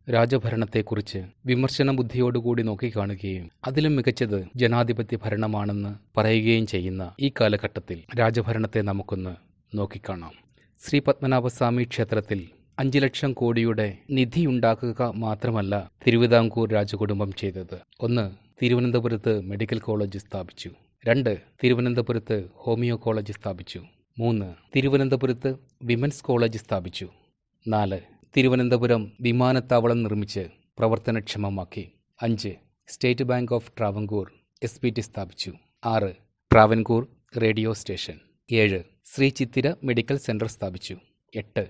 രാജഭരണത്തെക്കുറിച്ച് വിമർശന ബുദ്ധിയോടുകൂടി നോക്കിക്കാണുകയും അതിലും മികച്ചത് ജനാധിപത്യ ഭരണമാണെന്ന് പറയുകയും ചെയ്യുന്ന ഈ കാലഘട്ടത്തിൽ രാജഭരണത്തെ നമുക്കൊന്ന് നോക്കിക്കാണാം. ശ്രീ പത്മനാഭസ്വാമി ക്ഷേത്രത്തിൽ 5 ലക്ഷം കോടിയുടെ നിധിയുണ്ടാക്കുക മാത്രമല്ല തിരുവിതാംകൂർ രാജകുടുംബം ചെയ്തത്. 1. തിരുവനന്തപുരത്ത് മെഡിക്കൽ കോളേജ് സ്ഥാപിച്ചു. 2. തിരുവനന്തപുരത്ത് ഹോമിയോ കോളേജ് സ്ഥാപിച്ചു. 3. തിരുവനന്തപുരത്ത് വിമൻസ് കോളേജ് സ്ഥാപിച്ചു. 4. തിരുവനന്തപുരം വിമാനത്താവളം നിർമ്മിച്ച് പ്രവർത്തനക്ഷമമാക്കി. 5. State bank of Travancore SPT സ്ഥാപിച്ചു. 6. Travancore radio station. 7. ശ്രീ ചിത്തിര മെഡിക്കൽ സെന്റർ സ്ഥാപിച്ചു. 8.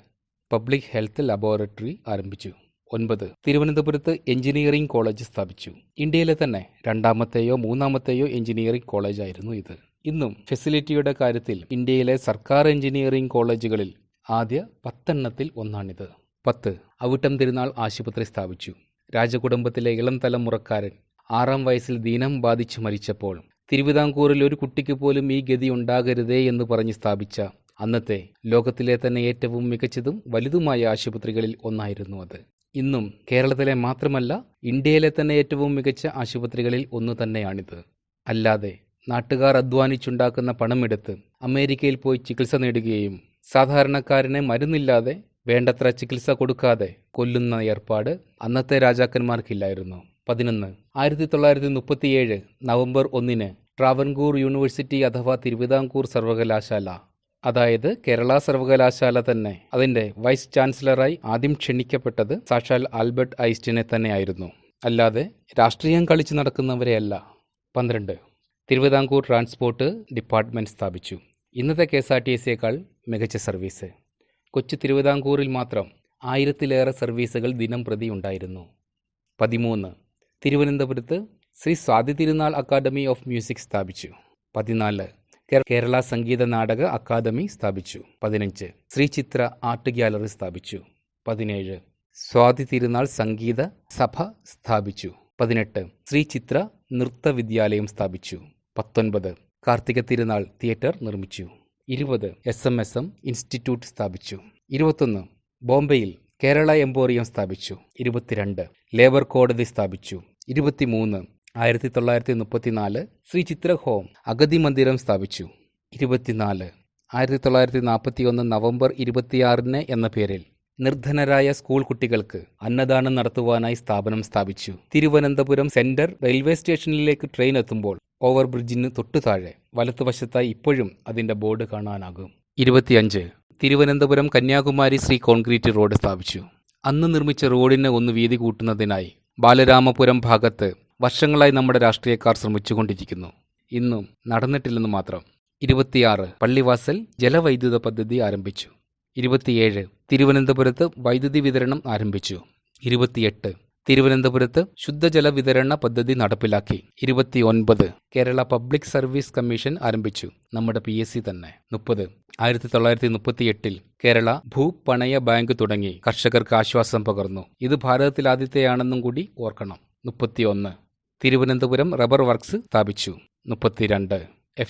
പബ്ലിക് ഹെൽത്ത് ലബോറട്ടറി ആരംഭിച്ചു. 9. തിരുവനന്തപുരത്ത് എഞ്ചിനീയറിംഗ് കോളേജ് സ്ഥാപിച്ചു. ഇന്ത്യയിലെ തന്നെ 2ാമത്തെയോ 3ാമത്തെയോ എഞ്ചിനീയറിംഗ് കോളേജായിരുന്നു ഇത്. ഇന്നും ഫെസിലിറ്റിയുടെ കാര്യത്തിൽ ഇന്ത്യയിലെ സർക്കാർ എഞ്ചിനീയറിംഗ് കോളേജുകളിൽ ആദ്യ 10 എണ്ണത്തിൽ ഒന്നാണിത്. 10. അവിട്ടം തിരുനാൾ ആശുപത്രി സ്ഥാപിച്ചു. രാജകുടുംബത്തിലെ ഇളം തലമുറക്കാരൻ 6ാം വയസ്സിൽ ദീനം ബാധിച്ചു മരിച്ചപ്പോൾ തിരുവിതാംകൂറിൽ ഒരു കുട്ടിക്ക് പോലും ഈ ഗതി ഉണ്ടാകരുതേ എന്ന് പറഞ്ഞ് സ്ഥാപിച്ച അന്നത്തെ ലോകത്തിലെ തന്നെ ഏറ്റവും മികച്ചതും വലുതുമായ ആശുപത്രികളിൽ ഒന്നായിരുന്നു അത്. ഇന്നും കേരളത്തിലെ മാത്രമല്ല ഇന്ത്യയിലെ തന്നെ ഏറ്റവും മികച്ച ആശുപത്രികളിൽ ഒന്ന് തന്നെയാണിത്. അല്ലാതെ നാട്ടുകാർ അധ്വാനിച്ചുണ്ടാക്കുന്ന പണമെടുത്ത് അമേരിക്കയിൽ പോയി ചികിത്സ നേടുകയും സാധാരണക്കാരനെ മരുന്നില്ലാതെ വേണ്ടത്ര ചികിത്സ കൊടുക്കാതെ കൊല്ലുന്ന ഏർപ്പാട് അന്നത്തെ രാജാക്കന്മാർക്കില്ലായിരുന്നു. 11. 1937 നവംബർ 1 ട്രാവൻകൂർ യൂണിവേഴ്സിറ്റി അഥവാ തിരുവിതാംകൂർ സർവകലാശാല, അതായത് കേരള സർവകലാശാല തന്നെ, അതിൻ്റെ വൈസ് ചാൻസലറായി ആദ്യം ക്ഷണിക്കപ്പെട്ടത് സാക്ഷാൽ ആൽബർട്ട് ഐൻസ്റ്റീനെ തന്നെയായിരുന്നു, അല്ലാതെ രാഷ്ട്രീയം കളിച്ചു നടക്കുന്നവരെയല്ല. 12. തിരുവിതാംകൂർ ട്രാൻസ്പോർട്ട് ഡിപ്പാർട്ട്മെൻറ്റ് സ്ഥാപിച്ചു. ഇന്നത്തെ KSRTCയേക്കാൾ മികച്ച സർവീസ്. കൊച്ചു തിരുവിതാംകൂറിൽ മാത്രം 1000-ലേറെ സർവീസുകൾ ദിനം പ്രതി ഉണ്ടായിരുന്നു. 13. തിരുവനന്തപുരത്ത് Shri Swathi Thirunal academy of music സ്ഥാപിച്ചു. 14. കേരള സംഗീത നാടക അക്കാദമി സ്ഥാപിച്ചു. 15. ശ്രീ ചിത്ര ആർട്ട് ഗ്യാലറി സ്ഥാപിച്ചു. 17. സ്വാതി തിരുനാൾ സംഗീത സഭ സ്ഥാപിച്ചു. 18. ശ്രീ ചിത്ര നൃത്ത വിദ്യാലയം സ്ഥാപിച്ചു. 19. കാർത്തിക തിരുനാൾ തിയേറ്റർ നിർമ്മിച്ചു. 20. SMSM ഇൻസ്റ്റിറ്റ്യൂട്ട് സ്ഥാപിച്ചു. 21. ബോംബെയിൽ കേരള എംപോറിയം സ്ഥാപിച്ചു. 22. ലേബർ കോടതി സ്ഥാപിച്ചു. 23. 1934 ശ്രീ ചിത്ര ഹോം അഗതി മന്ദിരം സ്ഥാപിച്ചു. 24. 1941 നവംബർ 26 എന്ന പേരിൽ നിർധനരായ സ്കൂൾ കുട്ടികൾക്ക് അന്നദാനം നടത്തുവാനായി സ്ഥാപനം സ്ഥാപിച്ചു. തിരുവനന്തപുരം സെൻട്രൽ റെയിൽവേ സ്റ്റേഷനിലേക്ക് ട്രെയിൻ എത്തുമ്പോൾ ഓവർ ബ്രിഡ്ജിന് തൊട്ടു താഴെ വലത്തുവശത്തായി ഇപ്പോഴും അതിൻ്റെ ബോർഡ് കാണാനാകും. 25. തിരുവനന്തപുരം കന്യാകുമാരി ശ്രീ കോൺക്രീറ്റ് റോഡ് സ്ഥാപിച്ചു. അന്ന് നിർമ്മിച്ച റോഡിന് ഒന്ന് വീതി കൂട്ടുന്നതിനായി ബാലരാമപുരം ഭാഗത്ത് വർഷങ്ങളായി നമ്മുടെ രാഷ്ട്രീയക്കാർ ശ്രമിച്ചുകൊണ്ടിരിക്കുന്നു. ഇന്നും നടന്നിട്ടില്ലെന്ന് മാത്രം. 26. പള്ളിവാസൽ ജലവൈദ്യുത പദ്ധതി ആരംഭിച്ചു. 27. തിരുവനന്തപുരത്ത് വൈദ്യുതി വിതരണം ആരംഭിച്ചു. 28. തിരുവനന്തപുരത്ത് ശുദ്ധജല വിതരണ പദ്ധതി നടപ്പിലാക്കി. 29. കേരള പബ്ലിക് സർവീസ് കമ്മീഷൻ ആരംഭിച്ചു, നമ്മുടെ PSC തന്നെ. 30. 1938 കേരള ഭൂപണയ ബാങ്ക് തുടങ്ങി കർഷകർക്ക് ആശ്വാസം പകർന്നു. ഇത് ഭാരതത്തിൽ ആദ്യത്തെയാണെന്നും കൂടി ഓർക്കണം. 31. തിരുവനന്തപുരം റബ്ബർ വർക്ക്സ് സ്ഥാപിച്ചു. 32.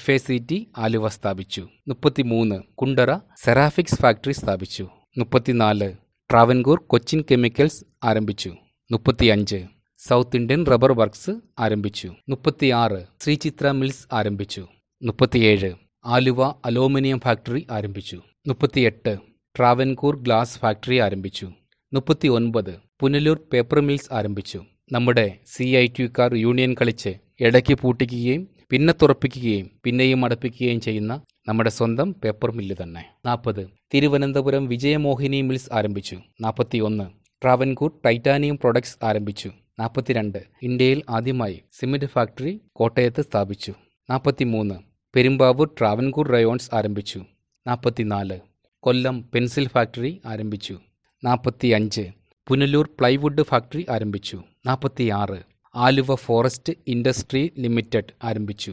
FACT ആലുവ സ്ഥാപിച്ചു. 33. കുണ്ടറ സെറാഫിക്സ് ഫാക്ടറി സ്ഥാപിച്ചു. 34. ട്രാവൻകൂർ കൊച്ചിൻ കെമിക്കൽസ് ആരംഭിച്ചു. 35. സൗത്ത് ഇന്ത്യൻ റബ്ബർ വർക്ക്സ് ആരംഭിച്ചു. 36. ശ്രീ ചിത്ര മിൽസ് ആരംഭിച്ചു. 37. ആലുവ അലൂമിനിയം ഫാക്ടറി ആരംഭിച്ചു. 38. ട്രാവൻകൂർ ഗ്ലാസ് ഫാക്ടറി ആരംഭിച്ചു. 39. പുനലൂർ പേപ്പർ മിൽസ് ആരംഭിച്ചു. നമ്മുടെ CITക്കാർ യൂണിയൻ കളിച്ച് ഇടയ്ക്ക് പൂട്ടിക്കുകയും പിന്നെ തുറപ്പിക്കുകയും പിന്നെയും അടപ്പിക്കുകയും ചെയ്യുന്ന നമ്മുടെ സ്വന്തം പേപ്പർ മില്ല് തന്നെ. 40. തിരുവനന്തപുരം വിജയമോഹിനി മിൽസ് ആരംഭിച്ചു. 41. ട്രാവൻകൂർ ടൈറ്റാനിയം പ്രൊഡക്ട്സ് ആരംഭിച്ചു. 42. ഇന്ത്യയിൽ ആദ്യമായി സിമന്റ് ഫാക്ടറി കോട്ടയത്ത് സ്ഥാപിച്ചു. 43. പെരുമ്പാവൂർ ട്രാവൻകൂർ റയോൺസ് ആരംഭിച്ചു. 44. കൊല്ലം പെൻസിൽ ഫാക്ടറി ആരംഭിച്ചു. 45. പുനലൂർ പ്ലൈവുഡ് ഫാക്ടറി ആരംഭിച്ചു. 46. ആലുവ ഫോറസ്റ്റ് ഇൻഡസ്ട്രി ലിമിറ്റഡ് ആരംഭിച്ചു.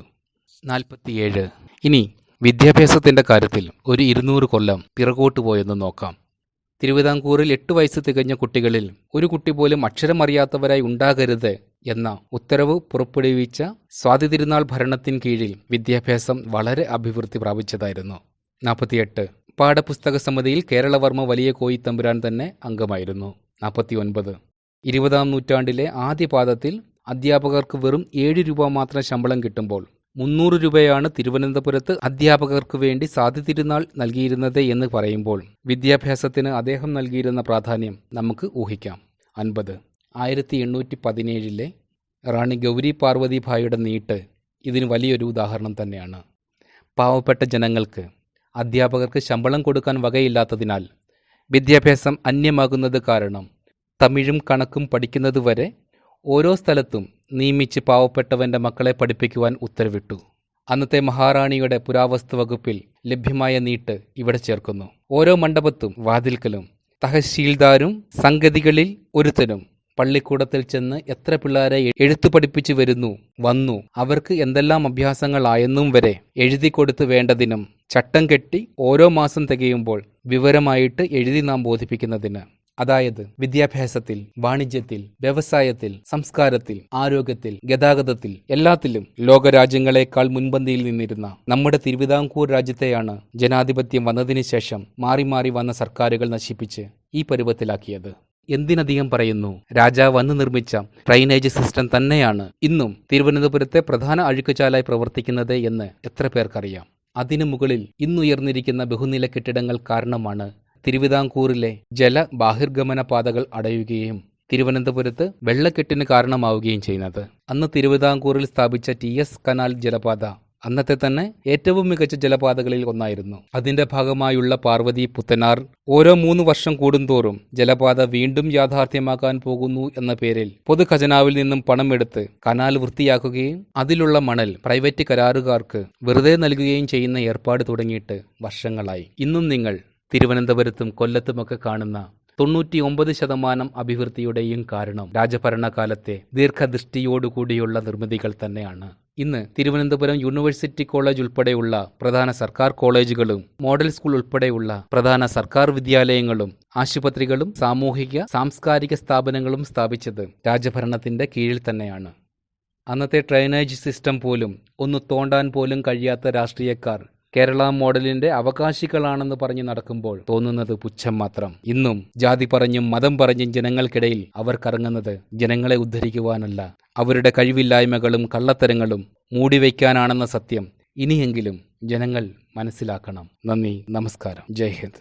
47. ഇനി വിദ്യാഭ്യാസത്തിൻ്റെ കാര്യത്തിൽ ഒരു 200 കൊല്ലം പിറകോട്ട് പോയെന്ന് നോക്കാം. തിരുവിതാംകൂറിൽ 8 വയസ്സ് തികഞ്ഞ കുട്ടികളിൽ ഒരു കുട്ടി പോലും അക്ഷരമറിയാത്തവരായി ഉണ്ടാകരുത് എന്ന ഉത്തരവ് പുറപ്പെടുവിച്ച സ്വാതി തിരുനാൾ ഭരണത്തിൻ കീഴിൽ വിദ്യാഭ്യാസം വളരെ അഭിവൃദ്ധി പ്രാപിച്ചതായിരുന്നു. 48. പാഠപുസ്തക സമിതിയിൽ കേരളവർമ്മ വലിയ കോയിത്തമ്പുരാൻ തന്നെ അംഗമായിരുന്നു. 49. 20-ാം നൂറ്റാണ്ടിലെ ആദ്യ പാദത്തിൽ അധ്യാപകർക്ക് വെറും 7 രൂപ മാത്രം ശമ്പളം കിട്ടുമ്പോൾ 300 രൂപയാണ് തിരുവനന്തപുരത്ത് അധ്യാപകർക്ക് വേണ്ടി സാധ്യതിരുന്നാൾ നൽകിയിരുന്നത് എന്ന് പറയുമ്പോൾ വിദ്യാഭ്യാസത്തിന് അദ്ദേഹം നൽകിയിരുന്ന പ്രാധാന്യം നമുക്ക് ഊഹിക്കാം. 1817 റാണി ഗൗരി പാർവതിഭായിയുടെ നീട്ട് ഇതിന് വലിയൊരു ഉദാഹരണം തന്നെയാണ്. പാവപ്പെട്ട ജനങ്ങൾക്ക് അധ്യാപകർക്ക് ശമ്പളം കൊടുക്കാൻ വകയില്ലാത്തതിനാൽ വിദ്യാഭ്യാസം അന്യമാകുന്നത് കാരണം തമിഴും കണക്കും പഠിക്കുന്നതുവരെ ഓരോ സ്ഥലത്തും നിയമിച്ച് പാവപ്പെട്ടവൻ്റെ മക്കളെ പഠിപ്പിക്കുവാൻ ഉത്തരവിട്ടു. അന്നത്തെ മഹാറാണിയുടെ പുരാവസ്തു വകുപ്പിൽ ലഭ്യമായ നീട്ട് ഇവിടെ ചേർക്കുന്നു. ഓരോ മണ്ഡപത്തും വാതിൽക്കലും തഹശീൽദാരും സംഗതികളിൽ ഒരുത്തനും പള്ളിക്കൂടത്തിൽ ചെന്ന് എത്ര പിള്ളേരെ എഴുത്തു പഠിപ്പിച്ചു വന്നു അവർക്ക് എന്തെല്ലാം അഭ്യാസങ്ങളായെന്നും വരെ എഴുതി കൊടുത്ത് വേണ്ടതിനും ചട്ടം കെട്ടി ഓരോ മാസം തികയുമ്പോൾ വിവരമായിട്ട് എഴുതി നാം ബോധിപ്പിക്കുന്നതിന്. അതായത് വിദ്യാഭ്യാസത്തിൽ, വാണിജ്യത്തിൽ, വ്യവസായത്തിൽ, സംസ്കാരത്തിൽ, ആരോഗ്യത്തിൽ, ഗതാഗതത്തിൽ എല്ലാത്തിലും ലോകരാജ്യങ്ങളെക്കാൾ മുൻപന്തിയിൽ നിന്നിരുന്ന നമ്മുടെ തിരുവിതാംകൂർ രാജ്യത്തെയാണ് ജനാധിപത്യം വന്നതിന് ശേഷം മാറി മാറി വന്ന സർക്കാരുകൾ നശിപ്പിച്ച് ഈ പരുവത്തിലാക്കിയത്. എന്തിനധികം പറയുന്നു, രാജാവ് അന്ന് നിർമ്മിച്ച ഡ്രെയിനേജ് സിസ്റ്റം തന്നെയാണ് ഇന്നും തിരുവനന്തപുരത്തെ പ്രധാന അഴുക്കുചാലായി പ്രവർത്തിക്കുന്നത് എന്ന് എത്ര പേർക്കറിയാം. അതിനു മുകളിൽ ഇന്നുയർന്നിരിക്കുന്ന ബഹുനില കെട്ടിടങ്ങൾ കാരണമാണ് തിരുവിതാംകൂറിലെ ജലബാഹിർഗമന പാതകൾ അടയുകയും തിരുവനന്തപുരത്ത് വെള്ളക്കെട്ടിന് കാരണമാവുകയും ചെയ്യുന്നത്. അന്ന് തിരുവിതാംകൂറിൽ സ്ഥാപിച്ച TS കനാൽ ജലപാത അന്നത്തെ തന്നെ ഏറ്റവും മികച്ച ജലപാതകളിൽ ഒന്നായിരുന്നു. അതിന്റെ ഭാഗമായുള്ള പാർവതി പുത്തനാർ ഓരോ 3 വർഷം കൂടുന്തോറും ജലപാത വീണ്ടും യാഥാർത്ഥ്യമാക്കാൻ പോകുന്നു എന്ന പേരിൽ പൊതുഖജനാവിൽ നിന്നും പണമെടുത്ത് കനാൽ വൃത്തിയാക്കുകയും അതിലുള്ള മണൽ പ്രൈവറ്റ് കരാറുകാർക്ക് വെറുതെ നൽകുകയും ചെയ്യുന്ന ഏർപ്പാട് തുടങ്ങിയിട്ട് വർഷങ്ങളായി. ഇന്നും നിങ്ങൾ തിരുവനന്തപുരത്തും കൊല്ലത്തുമൊക്കെ കാണുന്ന 99% അഭിവൃദ്ധിയുടെയും കാരണം രാജഭരണകാലത്തെ ദീർഘദൃഷ്ടിയോടുകൂടിയുള്ള നിർമ്മിതികൾ തന്നെയാണ്. ഇന്ന് തിരുവനന്തപുരം യൂണിവേഴ്സിറ്റി കോളേജ് ഉൾപ്പെടെയുള്ള പ്രധാന സർക്കാർ കോളേജുകളും മോഡൽ സ്കൂൾ ഉൾപ്പെടെയുള്ള പ്രധാന സർക്കാർ വിദ്യാലയങ്ങളും ആശുപത്രികളും സാമൂഹിക സാംസ്കാരിക സ്ഥാപനങ്ങളും സ്ഥാപിച്ചത് രാജഭരണത്തിന്റെ കീഴിൽ തന്നെയാണ്. അന്നത്തെ ഡ്രെയിനേജ് സിസ്റ്റം പോലും ഒന്ന് തോണ്ടാൻ പോലും കഴിയാത്ത രാഷ്ട്രീയക്കാർ കേരള മോഡലിന്റെ അവകാശികളാണെന്ന് പറഞ്ഞ് നടക്കുമ്പോൾ തോന്നുന്നത് പുച്ഛം മാത്രം. ഇന്നും ജാതി പറഞ്ഞും മതം പറഞ്ഞും ജനങ്ങൾക്കിടയിൽ അവർ കറങ്ങുന്നത് ജനങ്ങളെ ഉദ്ധരിക്കുവാനല്ല, അവരുടെ കഴിവില്ലായ്മകളും കള്ളത്തരങ്ങളും മൂടിവെക്കാനാണെന്ന സത്യം ഇനിയെങ്കിലും ജനങ്ങൾ മനസ്സിലാക്കണം. നന്ദി, നമസ്കാരം, ജയ് ഹിന്ദ്.